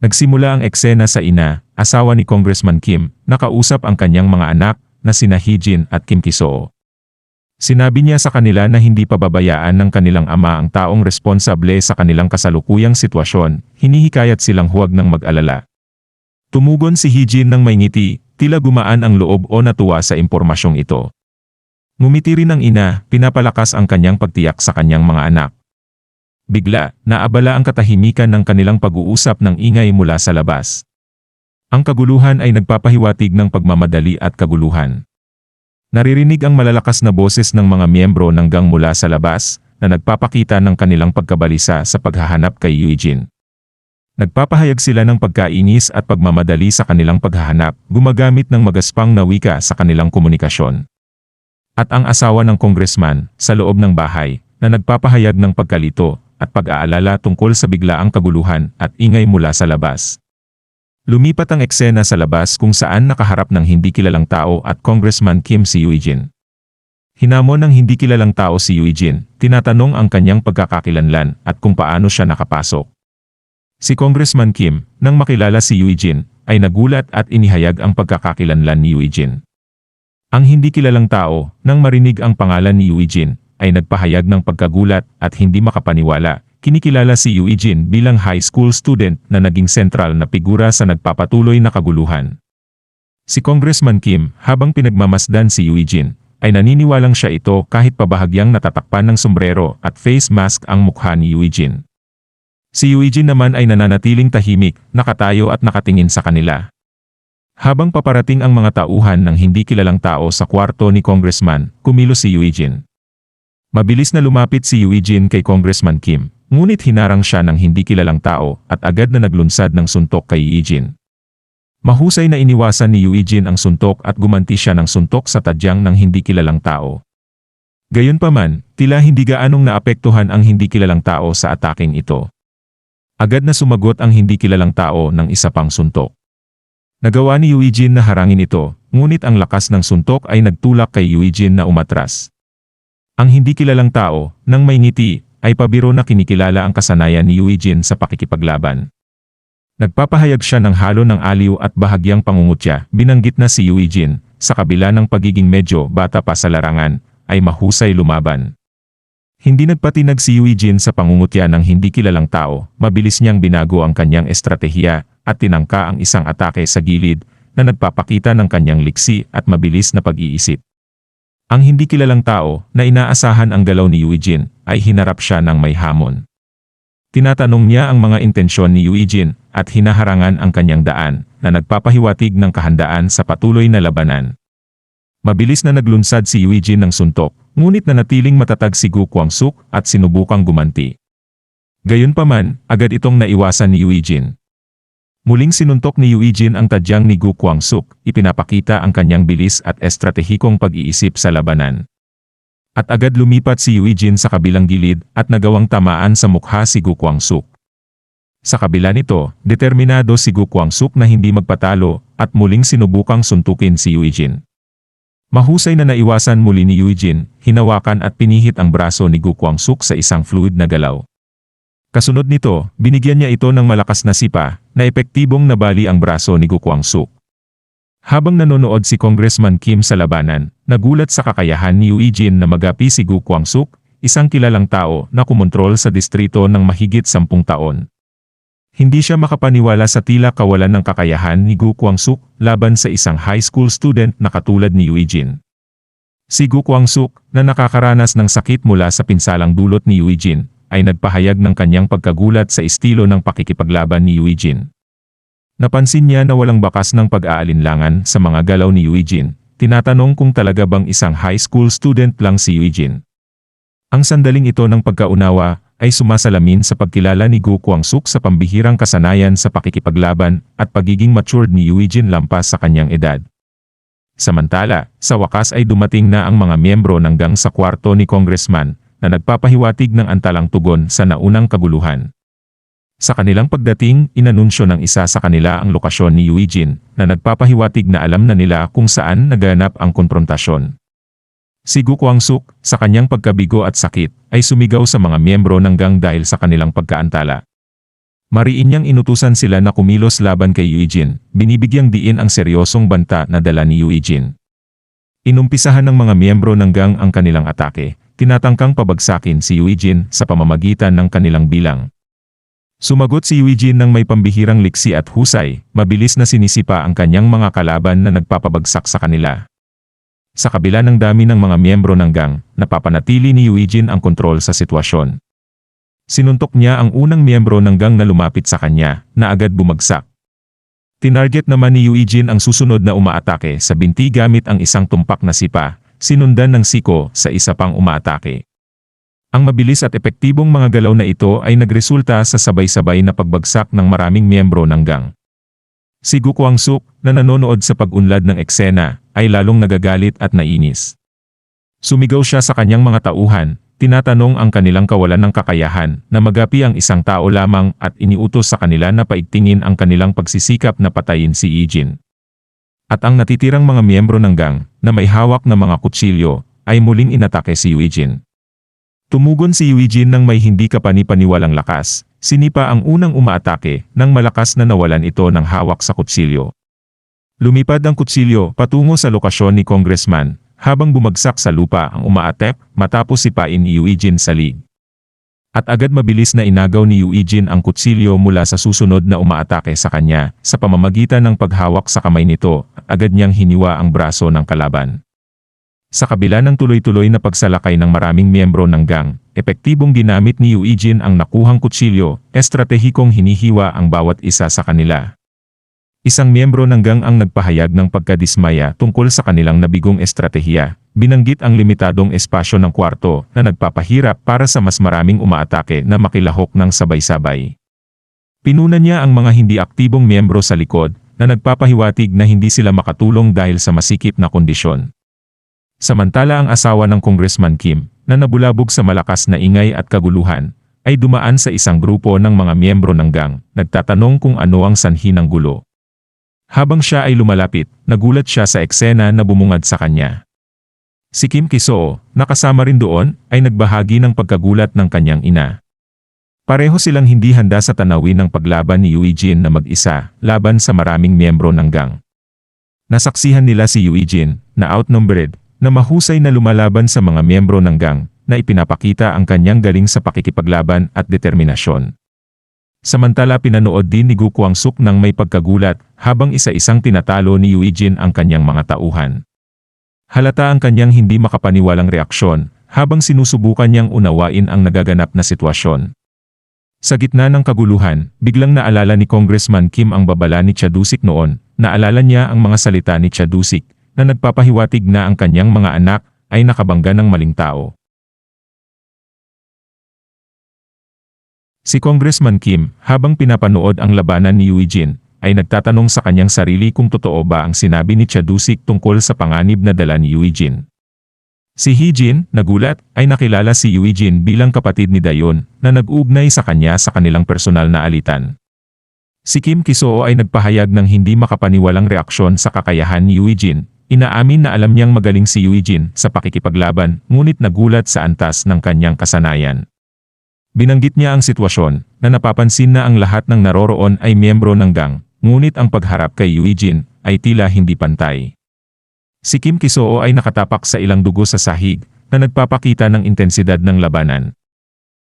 Nagsimula ang eksena sa ina, asawa ni Congressman Kim, nakausap ang kanyang mga anak na sina Hee-jin at Kim Ki-soo. Sinabi niya sa kanila na hindi pababayaan ng kanilang ama ang taong responsable sa kanilang kasalukuyang sitwasyon, hinihikayat silang huwag nang mag-alala. Tumugon si Hee-jin ng may ngiti, tila gumaan ang loob o natuwa sa impormasyong ito. Ngumiti rin ang ina, pinapalakas ang kanyang pagtiyak sa kanyang mga anak. Bigla, naabala ang katahimikan ng kanilang pag-uusap ng ingay mula sa labas. Ang kaguluhan ay nagpapahiwatig ng pagmamadali at kaguluhan. Naririnig ang malalakas na boses ng mga miyembro ng gang mula sa labas, na nagpapakita ng kanilang pagkabalisa sa paghahanap kay Eugene. Nagpapahayag sila ng pagkainis at pagmamadali sa kanilang paghahanap, gumagamit ng magaspang na wika sa kanilang komunikasyon. At ang asawa ng congressman, sa loob ng bahay, na nagpapahayag ng pagkalito at pag-aalala tungkol sa biglaang kaguluhan at ingay mula sa labas. Lumipat ang eksena sa labas kung saan nakaharap ng hindi kilalang tao at Congressman Kim si Eugene. Hinamon ng hindi kilalang tao si Eugene, tinatanong ang kanyang pagkakakilanlan at kung paano siya nakapasok. Si Congressman Kim, nang makilala si Eugene, ay nagulat at inihayag ang pagkakakilanlan ni Eugene. Ang hindi kilalang tao, nang marinig ang pangalan ni Eugene, ay nagpahayag ng pagkagulat at hindi makapaniwala. Kinikilala si Eugene bilang high school student na naging sentral na figura sa nagpapatuloy na kaguluhan. Si Congressman Kim, habang pinagmamasdan si Eugene, ay naniniwalang siya ito kahit pabahagyang natatakpan ng sombrero at face mask ang mukha ni Eugene. Si Eugene naman ay nananatiling tahimik, nakatayo at nakatingin sa kanila. Habang paparating ang mga tauhan ng hindi kilalang tao sa kwarto ni Congressman, kumilos si Eugene. Mabilis na lumapit si Eugene kay Congressman Kim, ngunit hinarang siya ng hindi kilalang tao at agad na naglunsad ng suntok kay Eugene. Mahusay na iniwasan ni Eugene ang suntok at gumanti siya ng suntok sa tadyang ng hindi kilalang tao. Gayunpaman, tila hindi gaanong naapektuhan ang hindi kilalang tao sa ataking ito. Agad na sumagot ang hindi kilalang tao ng isa pang suntok. Nagawa ni Eugene na harangin ito, ngunit ang lakas ng suntok ay nagtulak kay Eugene na umatras. Ang hindi kilalang tao, nang may ngiti, ay pabiro na kinikilala ang kasanayan ni Eugene sa pakikipaglaban. Nagpapahayag siya ng halo ng aliw at bahagyang pangungutya, binanggit na si Eugene, sa kabila ng pagiging medyo bata pa sa larangan, ay mahusay lumaban. Hindi nagpatinag si Eugene sa pangungutya ng hindi kilalang tao, mabilis niyang binago ang kanyang estratehiya, at tinangka ang isang atake sa gilid, na nagpapakita ng kanyang liksi at mabilis na pag-iisip. Ang hindi kilalang tao, na inaasahan ang galaw ni Eugene, ay hinarap siya ng may hamon. Tinatanong niya ang mga intensyon ni Eugene, at hinaharangan ang kanyang daan, na nagpapahiwatig ng kahandaan sa patuloy na labanan. Mabilis na naglunsad si Eugene ng suntok, ngunit nanatiling matatag si Gu Kwang-suk at sinubukang gumanti. Gayunpaman, agad itong naiwasan ni Eugene. Muling sinuntok ni Eugene ang tadyang ni Gu Kwang-suk, ipinapakita ang kanyang bilis at estratehikong pag-iisip sa labanan. At agad lumipat si Eugene sa kabilang gilid at nagawang tamaan sa mukha si Gu Kwang-suk. Sa kabila nito, determinado si Gu Kwang-suk na hindi magpatalo at muling sinubukang suntukin si Eugene. Mahusay na naiwasan muli ni Eugene, hinawakan at pinihit ang braso ni Gu Kwang-suk sa isang fluid na galaw. Kasunod nito, binigyan niya ito ng malakas na sipa, na epektibong nabali ang braso ni Gu Kwang-suk. Habang nanonood si Congressman Kim sa labanan, nagulat sa kakayahan ni Eugene na magapi si Gu Kwang-suk, isang kilalang tao na kumontrol sa distrito ng mahigit 10 taon. Hindi siya makapaniwala sa tila kawalan ng kakayahan ni Gu Kwang-suk laban sa isang high school student na katulad ni Eugene. Si Gu Kwang-suk, na nakakaranas ng sakit mula sa pinsalang dulot ni Eugene, ay nagpahayag ng kanyang pagkagulat sa estilo ng pakikipaglaban ni Eugene. Napansin niya na walang bakas ng pag-aalinlangan sa mga galaw ni Eugene, tinatanong kung talaga bang isang high school student lang si Eugene. Ang sandaling ito ng pagkaunawa ay sumasalamin sa pagkilala ni Gu Kwang-suk sa pambihirang kasanayan sa pakikipaglaban at pagiging matured ni Eugene lampas sa kanyang edad. Samantala, sa wakas ay dumating na ang mga miyembro ng gang sa kwarto ni Congressman, na nagpapahiwatig ng antalang tugon sa naunang kaguluhan. Sa kanilang pagdating, inanunsyo ng isa sa kanila ang lokasyon ni Eugene, na nagpapahiwatig na alam na nila kung saan naganap ang konfrontasyon. Si Gu Kwang-suk, sa kanyang pagkabigo at sakit, ay sumigaw sa mga miyembro ng gang dahil sa kanilang pagkaantala. Mariin niyang inutusan sila na kumilos laban kay Eugene, binibigyang diin ang seryosong banta na dala ni Eugene. Inumpisahan ng mga miyembro ng gang ang kanilang atake, tinatangkang pabagsakin si Eugene sa pamamagitan ng kanilang bilang. Sumagot si Eugene ng may pambihirang liksi at husay, mabilis na sinisipa ang kanyang mga kalaban na nagpapabagsak sa kanila. Sa kabila ng dami ng mga miyembro ng gang, napapanatili ni Eugene ang kontrol sa sitwasyon. Sinuntok niya ang unang miyembro ng gang na lumapit sa kanya, na agad bumagsak. Tinarget naman ni Eugene ang susunod na umaatake sa binti gamit ang isang tumpak na sipa, sinundan ng siko sa isa pang umaatake. Ang mabilis at epektibong mga galaw na ito ay nagresulta sa sabay-sabay na pagbagsak ng maraming miyembro ng gang. Si Gu Kwangsuk, na nanonood sa pag-unlad ng eksena, ay lalong nagagalit at nainis. Sumigaw siya sa kanyang mga tauhan, tinatanong ang kanilang kawalan ng kakayahan na magapi ang isang tao lamang at iniutos sa kanila na paigtingin ang kanilang pagsisikap na patayin si Eugene. At ang natitirang mga miyembro ng gang, na may hawak na mga kutsilyo, ay muling inatake si Eugene. Tumugon si Eugene ng may hindi kapani-paniwalang lakas, sinipa ang unang umaatake nang malakas na nawalan ito ng hawak sa kutsilyo. Lumipad ang kutsilyo patungo sa lokasyon ni Congressman, habang bumagsak sa lupa ang umaatek matapos sipain ni Eugene sa lig. At agad mabilis na inagaw ni Eugene ang kutsilyo mula sa susunod na umaatake sa kanya, sa pamamagitan ng paghawak sa kamay nito, agad niyang hiniwa ang braso ng kalaban. Sa kabila ng tuloy-tuloy na pagsalakay ng maraming miyembro ng gang, epektibong ginamit ni Eugene ang nakuhang kutsilyo, estratehikong hinihiwa ang bawat isa sa kanila. Isang miyembro ng gang ang nagpahayag ng pagkadismaya tungkol sa kanilang nabigong estratehiya. Binanggit ang limitadong espasyo ng kwarto na nagpapahirap para sa mas maraming umaatake na makilahok ng sabay-sabay. Pinunan niya ang mga hindi aktibong miyembro sa likod na nagpapahiwatig na hindi sila makatulong dahil sa masikip na kondisyon. Samantala ang asawa ng Congressman Kim, na nabulabog sa malakas na ingay at kaguluhan, ay dumaan sa isang grupo ng mga miyembro ng gang, nagtatanong kung ano ang sanhi ng gulo. Habang siya ay lumalapit, nagulat siya sa eksena na bumungad sa kanya. Si Kim Ki-soo, na kasama rin doon, ay nagbahagi ng pagkagulat ng kanyang ina. Pareho silang hindi handa sa tanawin ng paglaban ni Eugene na mag-isa, laban sa maraming miyembro ng gang. Nasaksihan nila si Eugene, na outnumbered, na mahusay na lumalaban sa mga miyembro ng gang, na ipinapakita ang kanyang galing sa pakikipaglaban at determinasyon. Samantala pinanood din ni Gu Kwangsuk ng may pagkagulat, habang isa-isang tinatalo ni Eugene ang kanyang mga tauhan. Halata ang kanyang hindi makapaniwalang reaksyon, habang sinusubukan niyang unawain ang nagaganap na sitwasyon. Sa gitna ng kaguluhan, biglang naalala ni Congressman Kim ang babala ni Chadusik noon. Naalala niya ang mga salita ni Chadusik, na nagpapahiwatig na ang kanyang mga anak ay nakabangga ng maling tao. Si Congressman Kim, habang pinapanood ang labanan ni Eugene, ay nagtatanong sa kanyang sarili kung totoo ba ang sinabi ni Chadusik tungkol sa panganib na dala ni Eugene. Si Heejin, nagulat, ay nakilala si Eugene bilang kapatid ni Dayon, na nag-ugnay sa kanya sa kanilang personal na alitan. Si Kim Ki-soo ay nagpahayag ng hindi makapaniwalang reaksyon sa kakayahan ni Eugene. Inaamin na alam niyang magaling si Eugene sa pakikipaglaban, ngunit nagulat sa antas ng kanyang kasanayan. Binanggit niya ang sitwasyon, na napapansin na ang lahat ng naroroon ay miyembro ng gang, ngunit ang pagharap kay Eugene ay tila hindi pantay. Si Kim Ki-soo ay nakatapak sa ilang dugo sa sahig, na nagpapakita ng intensidad ng labanan.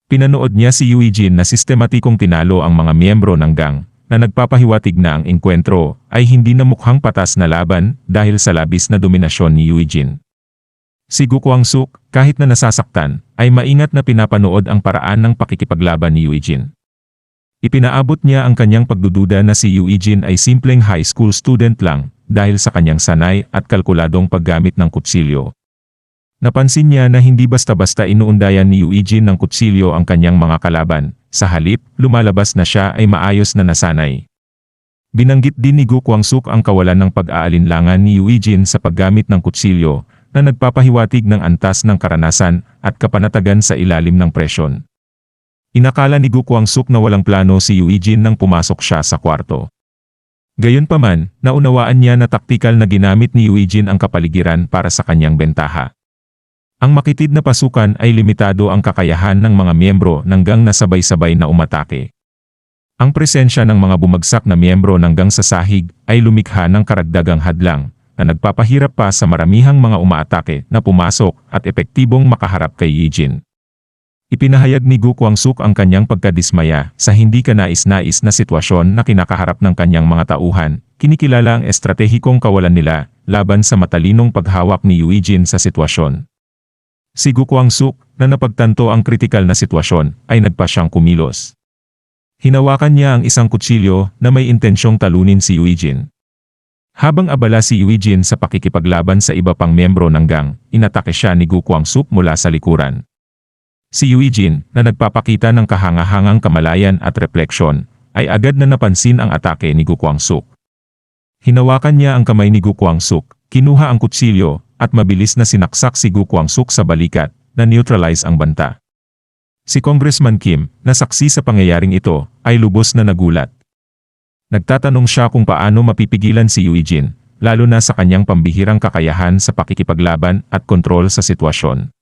Pinanood niya si Eugene na sistematikong tinalo ang mga miyembro ng gang, na nagpapahiwatig na ang engkwentro ay hindi na mukhang patas na laban dahil sa labis na dominasyon ni Eugene. Si Gu Kwangsuk, kahit na nasasaktan, ay maingat na pinapanood ang paraan ng pakikipaglaban ni Eugene. Ipinaabot niya ang kanyang pagdududa na si Eugene ay simpleng high school student lang, dahil sa kanyang sanay at kalkuladong paggamit ng kutsilyo. Napansin niya na hindi basta-basta inuundayan ni Eugene ng kutsilyo ang kanyang mga kalaban, sa halip, lumalabas na siya ay maayos na nasanay. Binanggit din ni Gu Kwangsuk ang kawalan ng pag-aalinlangan ni Eugene sa paggamit ng kutsilyo, na nagpapahiwatig ng antas ng karanasan at kapanatagan sa ilalim ng presyon. Inakala ni Gu Kwangsuk na walang plano si Eugene nang pumasok siya sa kwarto. Gayunpaman, naunawaan niya na taktikal na ginamit ni Eugene ang kapaligiran para sa kanyang bentaha. Ang makitid na pasukan ay limitado ang kakayahan ng mga miyembro ng gang na sabay-sabay na umatake. Ang presensya ng mga bumagsak na miyembro ng gang sa sahig ay lumikha ng karagdagang hadlang na nagpapahirap pa sa maramihang mga umaatake na pumasok at epektibong makaharap kay Yijin. Ipinahayag ni Gu Kwangsuk ang kanyang pagkadismaya sa hindi kanais-nais na sitwasyon na kinakaharap ng kanyang mga tauhan. Kinikilala ang estratehikong kawalan nila laban sa matalinong paghawak ni Yijin sa sitwasyon. Si Gu Kwangsuk, na napagtanto ang kritikal na sitwasyon, ay nagpa siyang kumilos. Hinawakan niya ang isang kutsilyo na may intensyong talunin si Yijin. Habang abala si Yijin sa pakikipaglaban sa iba pang miyembro ng gang, inatake siya ni Gu Kwangsuk mula sa likuran. Si Yijin, na nagpapakita ng kahangahangang kamalayan at refleksyon, ay agad na napansin ang atake ni Gu Kwangsuk. Hinawakan niya ang kamay ni Gu Kwangsuk, kinuha ang kutsilyo, at mabilis na sinaksak si Gu Kwangsuk sa balikat, na neutralize ang banta. Si Congressman Kim, na saksi sa pangyayaring ito, ay lubos na nagulat. Nagtatanong siya kung paano mapipigilan si Yijin, lalo na sa kanyang pambihirang kakayahan sa pakikipaglaban at kontrol sa sitwasyon.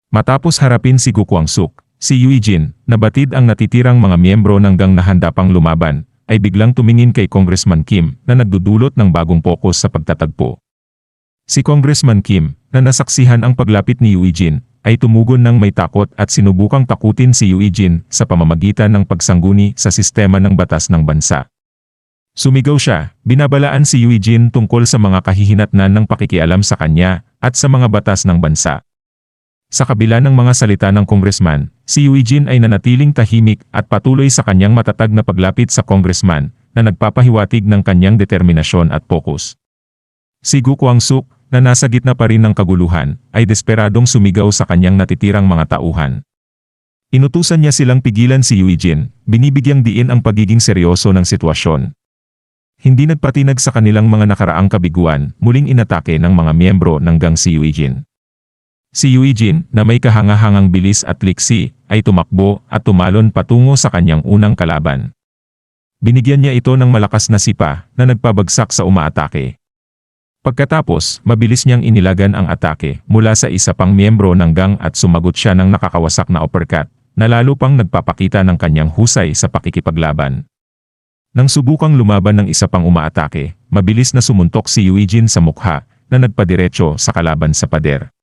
Matapos harapin si Gu Kwangsuk, si Yijin, na batid ang natitirang mga miyembro ng gang na handa pang lumaban, ay biglang tumingin kay Congressman Kim na nagdudulot ng bagong pokus sa pagtatagpo. Si Congressman Kim, na nasaksihan ang paglapit ni Yijin, ay tumugon ng may takot at sinubukang takutin si Yijin sa pamamagitan ng pagsangguni sa sistema ng batas ng bansa. Sumigaw siya, binabalaan si Yijin tungkol sa mga kahihinatnan ng pakikialam sa kanya at sa mga batas ng bansa. Sa kabila ng mga salita ng congressman, si Yijin ay nanatiling tahimik at patuloy sa kanyang matatag na paglapit sa congressman na nagpapahiwatig ng kanyang determinasyon at pokus. Si Gu Kwangsuk, na nasa gitna pa rin ng kaguluhan, ay desperadong sumigaw sa kanyang natitirang mga tauhan. Inutusan niya silang pigilan si Yijin, binibigyang diin ang pagiging seryoso ng sitwasyon. Hindi nagpatinag sa kanilang mga nakaraang kabiguan, muling inatake ng mga miyembro ng gang si Yijin. Si Yijin, na may kahangahangang bilis at liksi, ay tumakbo at tumalon patungo sa kanyang unang kalaban. Binigyan niya ito ng malakas na sipa na nagpabagsak sa umaatake. Pagkatapos, mabilis niyang inilagan ang atake mula sa isa pang miyembro ng gang at sumagot siya ng nakakawasak na uppercut, na lalo pang nagpapakita ng kanyang husay sa pakikipaglaban. Nang subukang lumaban ng isa pang umaatake, mabilis na sumuntok si Yijin sa mukha, na nagpadiretso sa kalaban sa pader.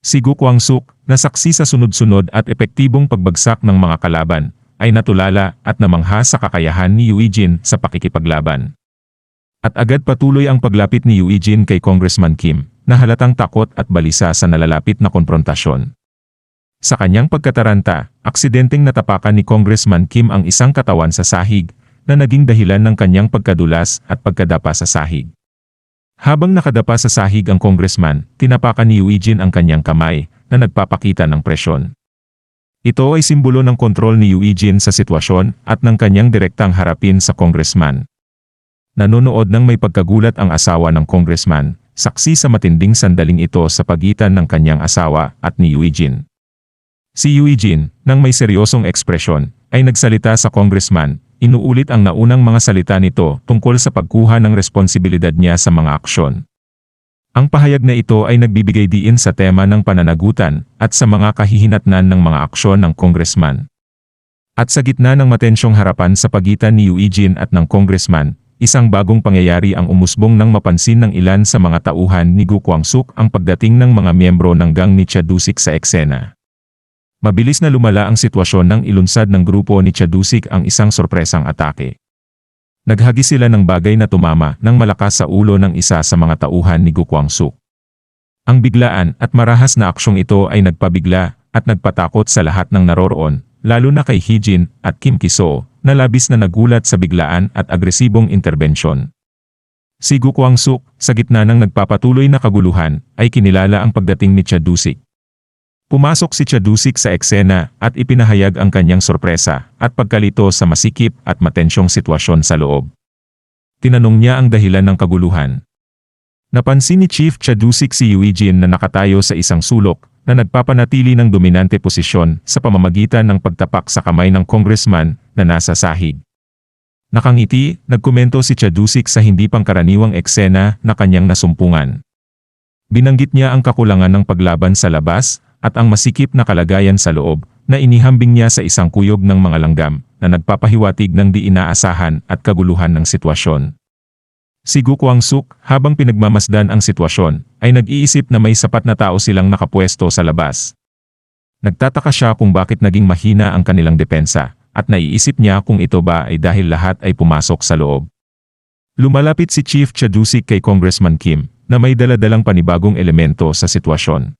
Si Gu Kwangsuk, na saksi sa sunod-sunod at epektibong pagbagsak ng mga kalaban, ay natulala at namangha sa kakayahan ni Yijin sa pakikipaglaban. At agad patuloy ang paglapit ni Yijin kay Congressman Kim, na halatang takot at balisa sa nalalapit na konfrontasyon. Sa kanyang pagkataranta, aksidenteng natapakan ni Congressman Kim ang isang katawan sa sahig, na naging dahilan ng kanyang pagkadulas at pagkadapa sa sahig. Habang nakadapa sa sahig ang congressman, tinapakan ni Yijin ang kanyang kamay, na nagpapakita ng presyon. Ito ay simbolo ng kontrol ni Yijin sa sitwasyon at ng kanyang direktang harapin sa congressman. Nanonood ng may pagkagulat ang asawa ng congressman, saksi sa matinding sandaling ito sa pagitan ng kanyang asawa at ni Yijin. Si Yijin, nang may seryosong ekspresyon, ay nagsalita sa congressman, inuulit ang naunang mga salita nito tungkol sa pagkuha ng responsibilidad niya sa mga aksyon. Ang pahayag na ito ay nagbibigay diin sa tema ng pananagutan at sa mga kahihinatnan ng mga aksyon ng congressman. At sa gitna ng matensyong harapan sa pagitan ni Yijin at ng congressman, isang bagong pangyayari ang umusbong nang mapansin ng ilan sa mga tauhan ni Gu Kwangsuk ang pagdating ng mga miyembro ng gang ni Chadusik sa eksena. Mabilis na lumala ang sitwasyon nang ilunsad ng grupo ni Chadusik ang isang sorpresang atake. Naghagi sila ng bagay na tumama ng malakas sa ulo ng isa sa mga tauhan ni Gu Kwangsuk. Ang biglaan at marahas na aksyong ito ay nagpabigla at nagpatakot sa lahat ng naroroon, lalo na kay Yijin at Kim Ki-soo, na labis na nagulat sa biglaan at agresibong interbensyon. Si Gu Kwangsuk, sa gitna ng nagpapatuloy na kaguluhan, ay kinilala ang pagdating ni Chadusik. Pumasok si Chadusik sa eksena at ipinahayag ang kanyang sorpresa at pagkalito sa masikip at matensyong sitwasyon sa loob. Tinanong niya ang dahilan ng kaguluhan. Napansin ni Chief Chadusik si Yijin na nakatayo sa isang sulok, na nagpapanatili ng dominante posisyon sa pamamagitan ng pagtapak sa kamay ng congressman na nasa sahig. Nakangiti, nagkomento si Chadusik sa hindi pangkaraniwang eksena na kanyang nasumpungan. Binanggit niya ang kakulangan ng paglaban sa labas at ang masikip na kalagayan sa loob na inihambing niya sa isang kuyog ng mga langgam na nagpapahiwatig ng di inaasahan at kaguluhan ng sitwasyon. Si Gu Kwangsuk, habang pinagmamasdan ang sitwasyon, ay nag-iisip na may sapat na tao silang nakapwesto sa labas. Nagtataka siya kung bakit naging mahina ang kanilang depensa, at naiisip niya kung ito ba ay dahil lahat ay pumasok sa loob. Lumalapit si Chief Chadusik kay Congressman Kim, na may daladalang panibagong elemento sa sitwasyon.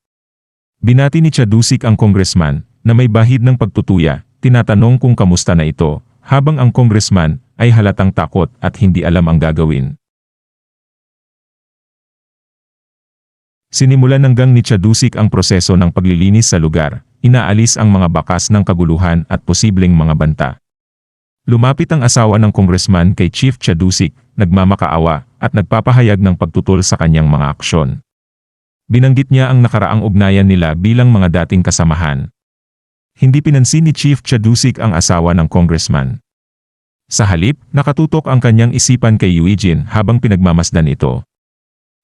Binati ni Chadusik ang congressman, na may bahid ng pagtutuya, tinatanong kung kamusta na ito, habang ang congressman ay halatang takot at hindi alam ang gagawin. Sinimulan ng gang ni Chadusik ang proseso ng paglilinis sa lugar, inaalis ang mga bakas ng kaguluhan at posibleng mga banta. Lumapit ang asawa ng congressman kay Chief Chadusik, nagmamakaawa, at nagpapahayag ng pagtutol sa kanyang mga aksyon. Binanggit niya ang nakaraang ugnayan nila bilang mga dating kasamahan. Hindi pinansin ni Chief Chadusik ang asawa ng congressman. Sa halip, nakatutok ang kanyang isipan kay Eugene habang pinagmamasdan ito.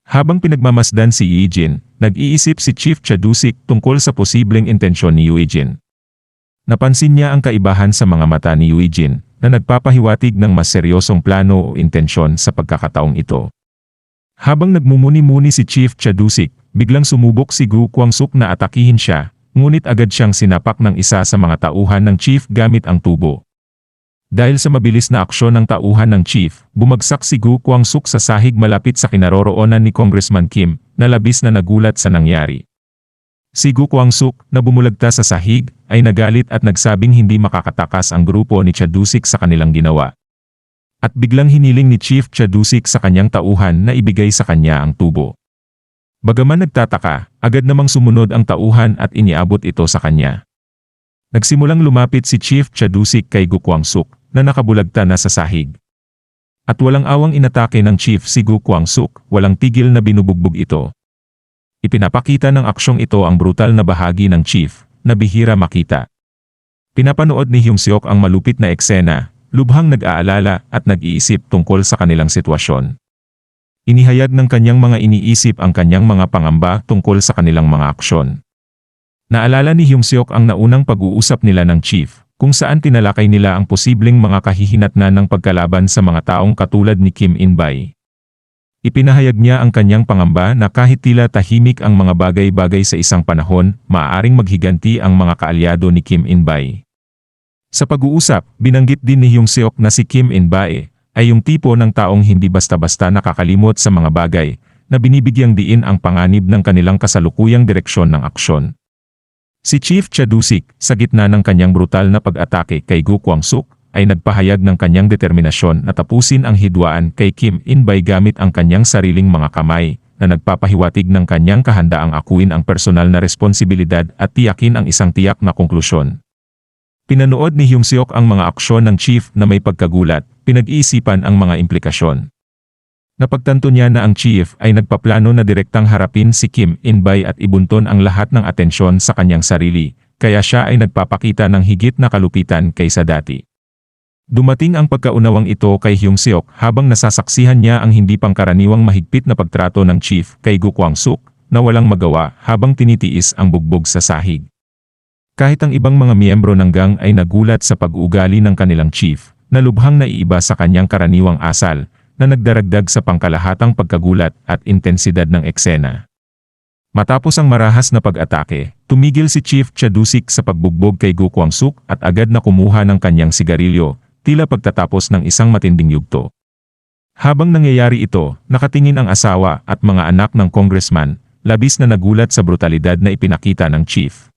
Habang pinagmamasdan si Eugene, nag-iisip si Chief Chadusik tungkol sa posibleng intensyon ni Eugene. Napansin niya ang kaibahan sa mga mata ni Eugene, na nagpapahiwatig ng mas seryosong plano o intensyon sa pagkakataong ito. Habang nagmumuni-muni si Chief Chadusik, biglang sumubok si Gu Kwangsuk na atakihin siya, ngunit agad siyang sinapak ng isa sa mga tauhan ng chief gamit ang tubo. Dahil sa mabilis na aksyon ng tauhan ng chief, bumagsak si Gu Kwangsuk sa sahig malapit sa kinaroroonan ni Congressman Kim, na labis na nagulat sa nangyari. Si Gu Kwangsuk, na bumulagta sa sahig, ay nagalit at nagsabing hindi makakatakas ang grupo ni Chadusik sa kanilang ginawa. At biglang hiniling ni Chief Chadusik sa kanyang tauhan na ibigay sa kanya ang tubo. Bagaman nagtataka, agad namang sumunod ang tauhan at iniabot ito sa kanya. Nagsimulang lumapit si Chief Chadusik kay Gu Kwangsuk, na nakabulagta na sa sahig. At walang awang inatake ng chief si Gu Kwangsuk, walang tigil na binubugbog ito. Ipinapakita ng aksyong ito ang brutal na bahagi ng chief, na bihira makita. Pinapanood ni Hyung Seok ang malupit na eksena, lubhang nag-aalala at nag-iisip tungkol sa kanilang sitwasyon. Inihayag ng kanyang mga iniisip ang kanyang mga pangamba tungkol sa kanilang mga aksyon. Naalala ni Hyung Seok ang naunang pag-uusap nila ng chief, kung saan tinalakay nila ang posibleng mga kahihinatnan ng pagkalaban sa mga taong katulad ni Kim In-bai. Ipinahayag niya ang kanyang pangamba na kahit tila tahimik ang mga bagay-bagay sa isang panahon, maaaring maghiganti ang mga kaalyado ni Kim In-bai. Sa pag-uusap, binanggit din ni Hyung Seok na si Kim In-bai ay yung tipo ng taong hindi basta-basta nakakalimot sa mga bagay, na binibigyang diin ang panganib ng kanilang kasalukuyang direksyon ng aksyon. Si Chief Chadusik, sa gitna ng kanyang brutal na pag-atake kay Gu Kwangsuk, ay nagpahayag ng kanyang determinasyon na tapusin ang hidwaan kay Kim In-bai gamit ang kanyang sariling mga kamay, na nagpapahiwatig ng kanyang kahandaang akuin ang personal na responsibilidad at tiyakin ang isang tiyak na konklusyon. Pinanood ni Hyung Seok ang mga aksyon ng chief na may pagkagulat, pinag-iisipan ang mga implikasyon. Napagtanto niya na ang chief ay nagpaplano na direktang harapin si Kim In-bai at ibunton ang lahat ng atensyon sa kanyang sarili, kaya siya ay nagpapakita ng higit na kalupitan kaysa dati. Dumating ang pagkaunawang ito kay Hyung Seok habang nasasaksihan niya ang hindi pangkaraniwang mahigpit na pagtrato ng chief kay Gu Kwangsuk, na walang magawa habang tinitiis ang bugbog sa sahig. Kahit ang ibang mga miyembro ng gang ay nagulat sa pag-uugali ng kanilang chief, na lubhang naiiba sa kanyang karaniwang asal, na nagdaragdag sa pangkalahatang pagkagulat at intensidad ng eksena. Matapos ang marahas na pag-atake, tumigil si Chief Chadusik sa pagbugbog kay Gu Kwangsuk at agad na kumuha ng kanyang sigarilyo, tila pagtatapos ng isang matinding yugto. Habang nangyayari ito, nakatingin ang asawa at mga anak ng congressman, labis na nagulat sa brutalidad na ipinakita ng chief.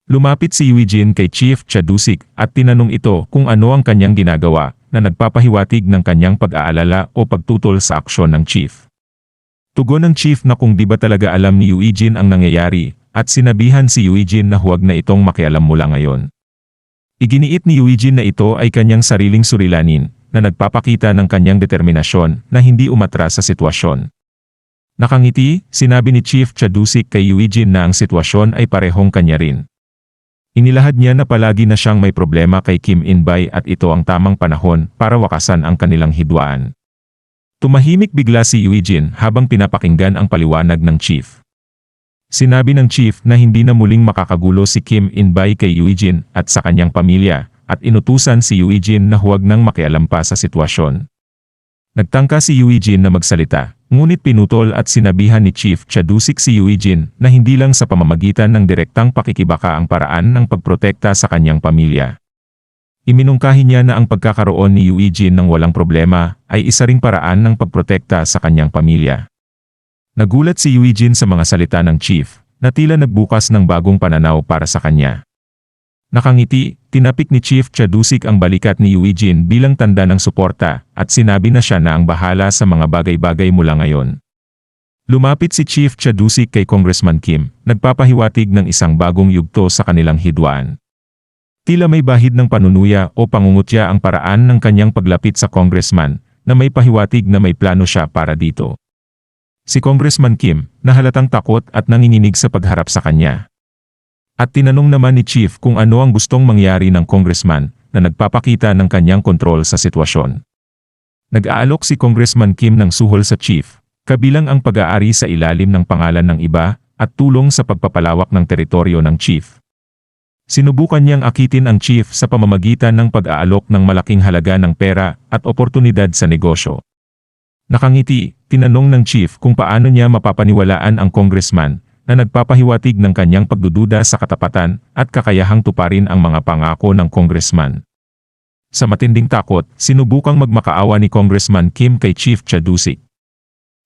Lumapit si Eugene kay Chief Chadusik at tinanong ito kung ano ang kanyang ginagawa, na nagpapahiwatig ng kanyang pag-aalala o pagtutol sa aksyon ng chief. Tugon ng chief na kung di ba talaga alam ni Eugene ang nangyayari, at sinabihan si Eugene na huwag na itong makialam mula ngayon. Iginiit ni Eugene na ito ay kanyang sariling surilanin, na nagpapakita ng kanyang determinasyon na hindi umatras sa sitwasyon. Nakangiti, sinabi ni Chief Chadusik kay Eugene na ang sitwasyon ay parehong kanya rin. Inilahad niya na palagi na siyang may problema kay Kim In-bai at ito ang tamang panahon para wakasan ang kanilang hidwaan. Tumahimik bigla si Eugene habang pinapakinggan ang paliwanag ng chief. Sinabi ng chief na hindi na muling makakagulo si Kim In-bai kay Eugene at sa kanyang pamilya, at inutusan si Eugene na huwag nang makialam pa sa sitwasyon. Nagtangka si Eugene na magsalita, ngunit pinutol at sinabihan ni Chief Chadusik si Eugene na hindi lang sa pamamagitan ng direktang pakikibaka ang paraan ng pagprotekta sa kanyang pamilya. Iminungkahi niya na ang pagkakaroon ni Eugene ng walang problema ay isa ring paraan ng pagprotekta sa kanyang pamilya. Nagulat si Eugene sa mga salita ng chief, na tila nagbukas ng bagong pananaw para sa kanya. Nakangiti, tinapik ni Chief Chadusik ang balikat ni Eugene bilang tanda ng suporta at sinabi na siya na ang bahala sa mga bagay-bagay mula ngayon. Lumapit si Chief Chadusik kay Congressman Kim, nagpapahiwatig ng isang bagong yugto sa kanilang hidwaan. Tila may bahid ng panunuya o pangungutya ang paraan ng kanyang paglapit sa congressman na may pahiwatig na may plano siya para dito. Si Congressman Kim, na halatang takot at nanginginig sa pagharap sa kanya. At tinanong naman ni Chief kung ano ang gustong mangyari ng congressman na nagpapakita ng kanyang kontrol sa sitwasyon. Nag-aalok si Congressman Kim ng suhol sa Chief, kabilang ang pag-aari sa ilalim ng pangalan ng iba at tulong sa pagpapalawak ng teritoryo ng Chief. Sinubukan niyang akitin ang chief sa pamamagitan ng pag-aalok ng malaking halaga ng pera at oportunidad sa negosyo. Nakangiti, tinanong ng chief kung paano niya mapapaniwalaan ang congressman na nagpapahiwatig ng kanyang pagdududa sa katapatan at kakayahang tuparin ang mga pangako ng congressman. Sa matinding takot, sinubukang magmakaawa ni Congressman Kim kay Chief Chadusik.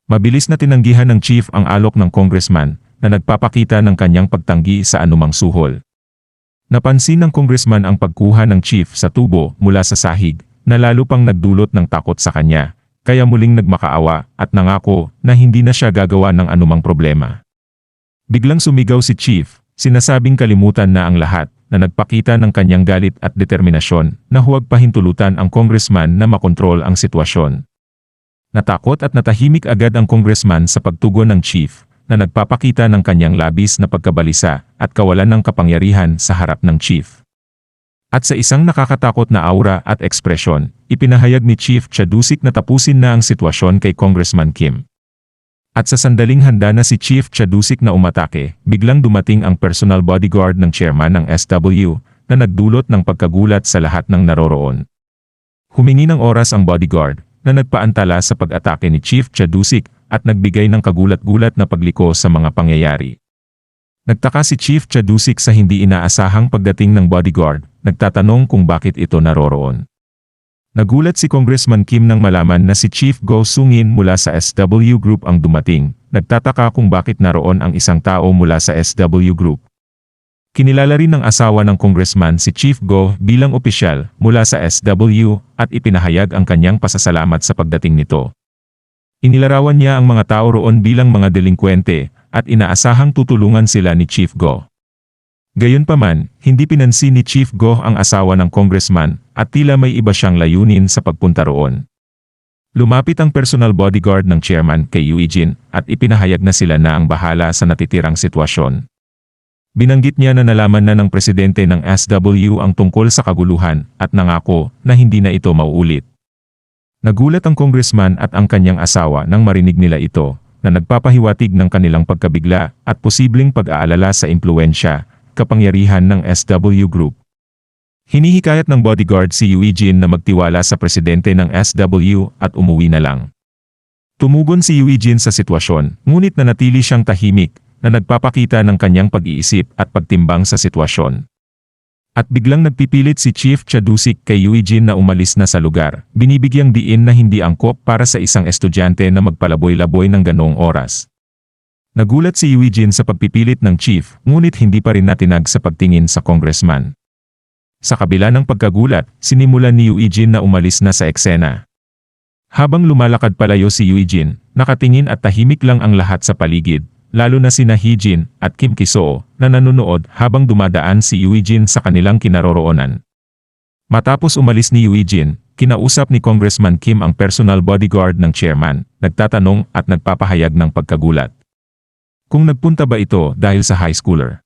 Mabilis na tinanggihan ng chief ang alok ng congressman na nagpapakita ng kanyang pagtanggi sa anumang suhol. Napansin ng congressman ang pagkuha ng chief sa tubo mula sa sahig, na lalo pang nagdulot ng takot sa kanya, kaya muling nagmakaawa at nangako na hindi na siya gagawa ng anumang problema. Biglang sumigaw si chief, sinasabing kalimutan na ang lahat, na nagpakita ng kanyang galit at determinasyon na huwag pahintulutan ang congressman na makontrol ang sitwasyon. Natakot at natahimik agad ang congressman sa pagtugon ng chief, na nagpapakita ng kanyang labis na pagkabalisa at kawalan ng kapangyarihan sa harap ng chief. At sa isang nakakatakot na aura at ekspresyon, ipinahayag ni Chief Chadusik na tapusin na ang sitwasyon kay Congressman Kim. At sa sandaling handa na si Chief Chadusik na umatake, biglang dumating ang personal bodyguard ng chairman ng SW na nagdulot ng pagkagulat sa lahat ng naroroon. Humingi ng oras ang bodyguard na nagpaantala sa pag-atake ni Chief Chadusik at nagbigay ng kagulat-gulat na pagliko sa mga pangyayari. Nagtaka si Chief Chadusik sa hindi inaasahang pagdating ng bodyguard, nagtatanong kung bakit ito naroroon. Nagulat si Congressman Kim nang malaman na si Chief Go Sungin mula sa SW Group ang dumating, nagtataka kung bakit naroon ang isang tao mula sa SW Group. Kinilala rin ng asawa ng congressman si Chief Go bilang opisyal mula sa SW at ipinahayag ang kanyang pasasalamat sa pagdating nito. Inilarawan niya ang mga tao roon bilang mga delinkwente at inaasahang tutulungan sila ni Chief Go. Gayunpaman, hindi pinansin ni Chief Go ang asawa ng congressman at tila may iba siyang layunin sa pagpunta roon. Lumapit ang personal bodyguard ng chairman kay Eugene at ipinahayag na sila na ang bahala sa natitirang sitwasyon. Binanggit niya na nalaman na ng presidente ng SW ang tungkol sa kaguluhan at nangako na hindi na ito mauulit. Nagulat ang congressman at ang kanyang asawa nang marinig nila ito, na nagpapahiwatig ng kanilang pagkabigla at posibleng pag-aalala sa impluwensya, kapangyarihan ng SW Group. Hinihikayat ng bodyguard si Eugene na magtiwala sa presidente ng SW at umuwi na lang. Tumugon si Eugene sa sitwasyon, ngunit nanatili siyang tahimik, na nagpapakita ng kanyang pag-iisip at pagtimbang sa sitwasyon. At biglang nagpipilit si Chief Chadusik kay Eugene na umalis na sa lugar, binibigyang diin na hindi angkop para sa isang estudyante na magpalaboy-laboy ng ganoong oras. Nagulat si Eugene sa pagpipilit ng chief, ngunit hindi pa rin natinag sa pagtingin sa congressman. Sa kabila ng pagkagulat, sinimulan ni Eugene na umalis na sa eksena. Habang lumalakad palayo si Eugene, nakatingin at tahimik lang ang lahat sa paligid, lalo na sina Heejin at Kim Ki-soo na nanonood habang dumadaan si Eugene sa kanilang kinaroroonan. Matapos umalis ni Eugene, kinausap ni Congressman Kim ang personal bodyguard ng chairman, nagtatanong at nagpapahayag ng pagkagulat. Kung nagpunta ba ito dahil sa high schooler?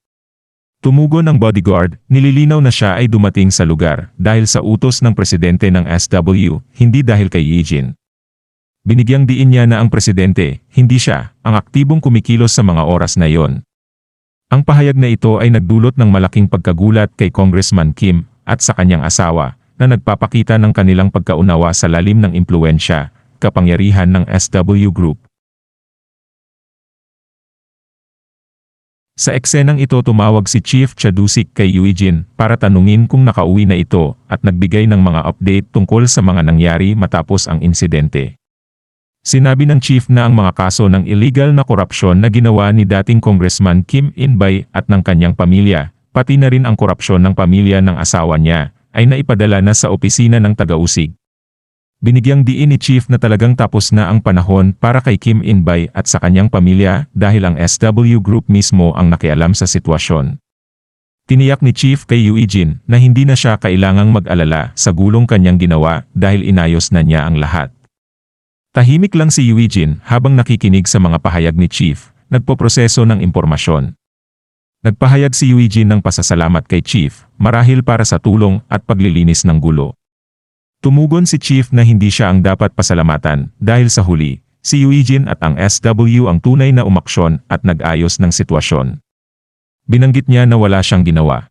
Tumugon ang bodyguard, nililinaw na siya ay dumating sa lugar dahil sa utos ng presidente ng SW, hindi dahil kay Eugene. Binigyang diin niya na ang presidente, hindi siya, ang aktibong kumikilos sa mga oras na iyon. Ang pahayag na ito ay nagdulot ng malaking pagkagulat kay Congressman Kim at sa kanyang asawa, na nagpapakita ng kanilang pagkaunawa sa lalim ng impluwensya, kapangyarihan ng SW Group. Sa eksenang ito tumawag si Chief Chadusik kay Eugene para tanungin kung nakauwi na ito at nagbigay ng mga update tungkol sa mga nangyari matapos ang insidente. Sinabi ng chief na ang mga kaso ng illegal na korupsyon na ginawa ni dating Congressman Kim In-bay at ng kanyang pamilya, pati na rin ang korupsyon ng pamilya ng asawa niya, ay naipadala na sa opisina ng taga-usig. Binigyang diin ni Chief na talagang tapos na ang panahon para kay Kim In-bay at sa kanyang pamilya dahil ang SW Group mismo ang nakialam sa sitwasyon. Tiniyak ni Chief kay Eugene na hindi na siya kailangang mag-alala sa gulong kanyang ginawa dahil inayos na niya ang lahat. Tahimik lang si Eugene habang nakikinig sa mga pahayag ni Chief, nagpoproseso ng impormasyon. Nagpahayag si Eugene ng pasasalamat kay Chief, marahil para sa tulong at paglilinis ng gulo. Tumugon si Chief na hindi siya ang dapat pasalamatan dahil sa huli, si Eugene at ang SW ang tunay na umaksyon at nag-ayos ng sitwasyon. Binanggit niya na wala siyang ginawa.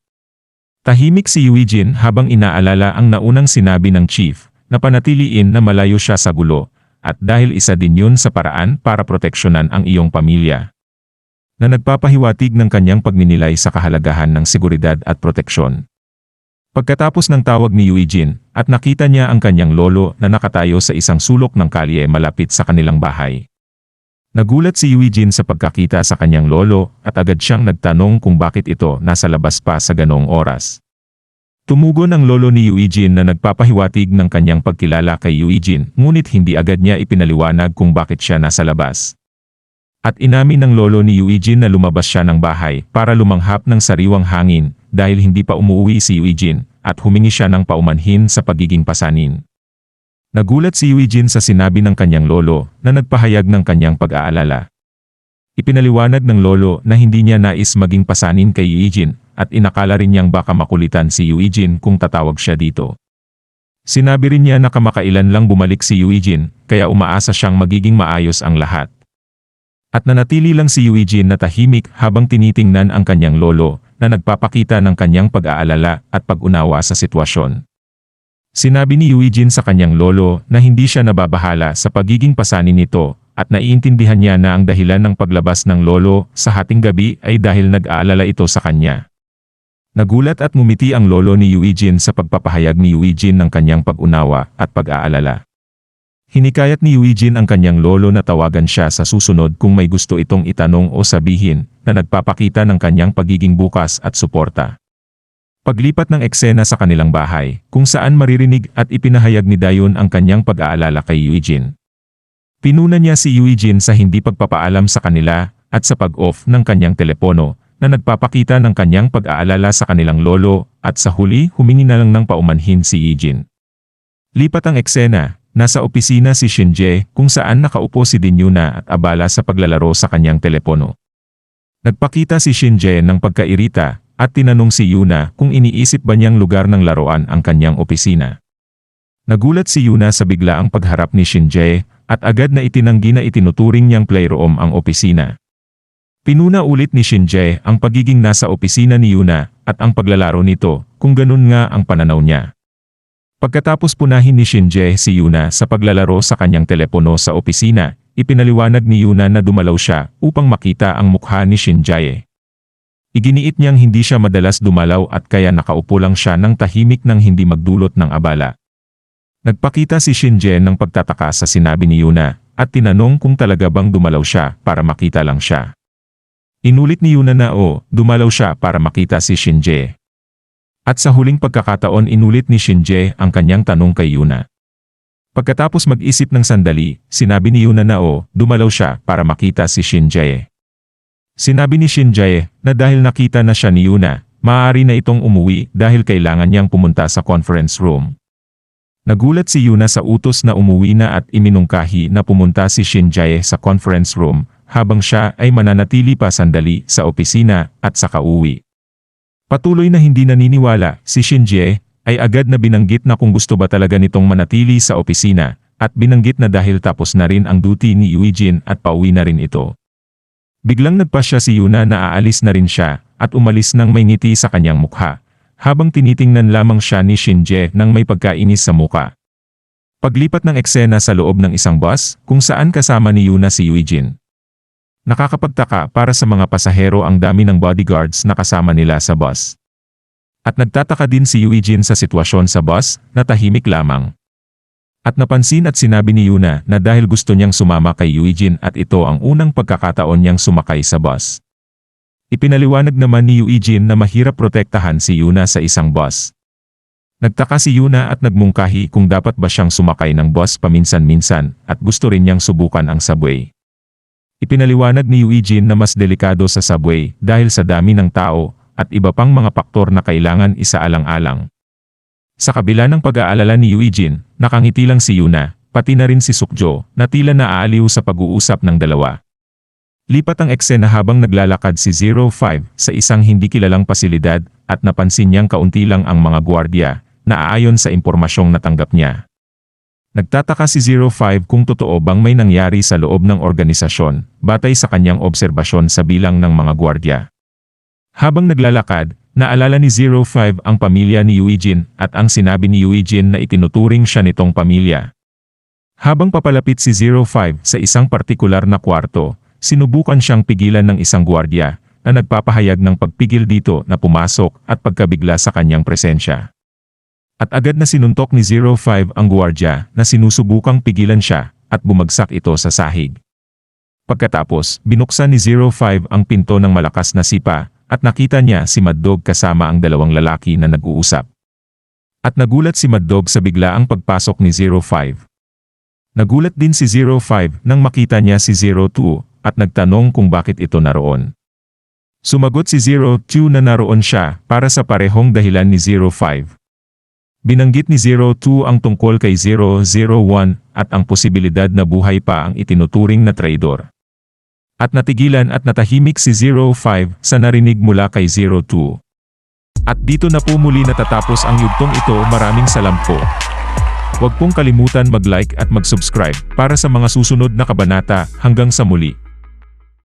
Tahimik si Eugene habang inaalala ang naunang sinabi ng Chief na panatiliin na malayo siya sa gulo at dahil isa din yun sa paraan para proteksyonan ang iyong pamilya. Na nagpapahiwatig ng kanyang pagninilay sa kahalagahan ng seguridad at proteksyon. Pagkatapos ng tawag ni Eugene, at nakita niya ang kanyang lolo na nakatayo sa isang sulok ng kalye malapit sa kanilang bahay. Nagulat si Eugene sa pagkakita sa kanyang lolo at agad siyang nagtanong kung bakit ito nasa labas pa sa ganoong oras. Tumugon ang lolo ni Eugene na nagpapahiwatig ng kanyang pagkilala kay Eugene ngunit hindi agad niya ipinaliwanag kung bakit siya nasa labas. At inamin ng lolo ni Eugene na lumabas siya ng bahay para lumanghap ng sariwang hangin dahil hindi pa umuwi si Eugene at humingi siya ng paumanhin sa pagiging pasanin. Nagulat si Eugene sa sinabi ng kanyang lolo na nagpahayag ng kanyang pag-aalala. Ipinaliwanag ng lolo na hindi niya nais maging pasanin kay Eugene at inakala rin niyang baka makulitan si Eugene kung tatawag siya dito. Sinabi rin niya na kamakailan lang bumalik si Eugene kaya umaasa siyang magiging maayos ang lahat. At nanatili lang si Eugene na tahimik habang tinitingnan ang kanyang lolo na nagpapakita ng kanyang pag-aalala at pag-unawa sa sitwasyon. Sinabi ni Eugene sa kanyang lolo na hindi siya nababahala sa pagiging pasanin nito at naiintindihan niya na ang dahilan ng paglabas ng lolo sa hating gabi ay dahil nag-aalala ito sa kanya. Nagulat at ngumiti ang lolo ni Eugene sa pagpapahayag ni Eugene ng kanyang pag-unawa at pag-aalala. Hinikayat ni Eugene ang kanyang lolo na tawagan siya sa susunod kung may gusto itong itanong o sabihin na nagpapakita ng kanyang pagiging bukas at suporta. Paglipat ng eksena sa kanilang bahay, kung saan maririnig at ipinahayag ni Dayon ang kanyang pag-aalala kay Eugene. Pinuna niya si Eugene sa hindi pagpapaalam sa kanila at sa pag-off ng kanyang telepono na nagpapakita ng kanyang pag-aalala sa kanilang lolo at sa huli humingi na lang ng paumanhin si Eugene. Lipat ang eksena. Nasa opisina si Shinjae kung saan nakaupo si Dinyuna at abala sa paglalaro sa kanyang telepono. Nagpakita si Shinjae ng pagkairita at tinanong si Yuna kung iniisip ba niyang lugar ng laruan ang kanyang opisina. Nagulat si Yuna sa biglaang pagharap ni Shinjae at agad na itinanggi na itinuturing niyang playroom ang opisina. Pinuna ulit ni Shinjae ang pagiging nasa opisina ni Yuna at ang paglalaro nito kung ganun nga ang pananaw niya. Pagkatapos punahin ni Shinjae si Yuna sa paglalaro sa kanyang telepono sa opisina, ipinaliwanag ni Yuna na dumalaw siya upang makita ang mukha ni Shinjae. Iginiit niyang hindi siya madalas dumalaw at kaya nakaupo lang siya ng tahimik nang hindi magdulot ng abala. Nagpakita si Shinjae ng pagtataka sa sinabi ni Yuna at tinanong kung talaga bang dumalaw siya para makita lang siya. Inulit ni Yuna na dumalaw siya para makita si Shinjae. At sa huling pagkakataon inulit ni Shinjae ang kanyang tanong kay Yuna. Pagkatapos mag-isip ng sandali, sinabi ni Yuna na dumalaw siya para makita si Shinjae. Sinabi ni Shinjae na dahil nakita na siya ni Yuna, maaari na itong umuwi dahil kailangan niyang pumunta sa conference room. Nagulat si Yuna sa utos na umuwi na at iminungkahi na pumunta si Shinjae sa conference room habang siya ay mananatili pa sandali sa opisina at saka uwi. Patuloy na hindi naniniwala, si Shinjae ay agad na binanggit na kung gusto ba talaga nitong manatili sa opisina at binanggit na dahil tapos na rin ang duty ni Eugene at pauwi na rin ito. Biglang nagpasya si Yuna na aalis na rin siya at umalis nang may ngiti sa kanyang mukha habang tinitingnan lamang siya ni Shinje nang may pagkainis sa muka. Paglipat ng eksena sa loob ng isang bus, kung saan kasama ni Yuna si Eugene. Nakakapagtaka para sa mga pasahero ang dami ng bodyguards na kasama nila sa bus. At nagtataka din si Eugene sa sitwasyon sa bus, na tahimik lamang. At napansin at sinabi ni Yuna na dahil gusto niyang sumama kay Eugene at ito ang unang pagkakataon niyang sumakay sa bus. Ipinaliwanag naman ni Eugene na mahirap protektahan si Yuna sa isang bus. Nagtaka si Yuna at nagmungkahi kung dapat ba siyang sumakay ng bus paminsan-minsan at gusto rin niyang subukan ang subway. Ipinaliwanag ni Eugene na mas delikado sa subway dahil sa dami ng tao at iba pang mga faktor na kailangan isaalang-alang. Sa kabila ng pag-aalala ni Eugene, nakangiti lang si Yuna, pati na rin si Sukjo, na tila naaaliw sa pag-uusap ng dalawa. Lipat ang eksena habang naglalakad si 05 sa isang hindi kilalang pasilidad at napansin niyang kaunti lang ang mga gwardiya, na aayon sa impormasyong natanggap niya. Nagtataka si 05 kung totoo bang may nangyari sa loob ng organisasyon, batay sa kanyang obserbasyon sa bilang ng mga gwardiya. Habang naglalakad, naalala ni 05 ang pamilya ni Eugene at ang sinabi ni Eugene na itinuturing siya nitong pamilya. Habang papalapit si 05 sa isang partikular na kwarto, sinubukan siyang pigilan ng isang gwardiya na nagpapahayag ng pagpigil dito na pumasok at pagkabigla sa kanyang presensya. At agad na sinuntok ni 05 ang gwardiya na sinusubukang pigilan siya at bumagsak ito sa sahig. Pagkatapos, binuksan ni 05 ang pinto ng malakas na sipa at nakita niya si Mad Dog kasama ang dalawang lalaki na nag-uusap. At nagulat si Mad Dog sa biglaang pagpasok ni 05. Nagulat din si 05 nang makita niya si 02 at nagtanong kung bakit ito naroon. Sumagot si 02 na naroon siya para sa parehong dahilan ni 05. Binanggit ni 02 ang tungkol kay 001 at ang posibilidad na buhay pa ang itinuturing na traidor. At natigilan at natahimik si 05 sa narinig mula kay 02. At dito na po muli natatapos ang yugtong ito. Maraming salamat po. Huwag pong kalimutan mag-like at mag-subscribe para sa mga susunod na kabanata. Hanggang sa muli.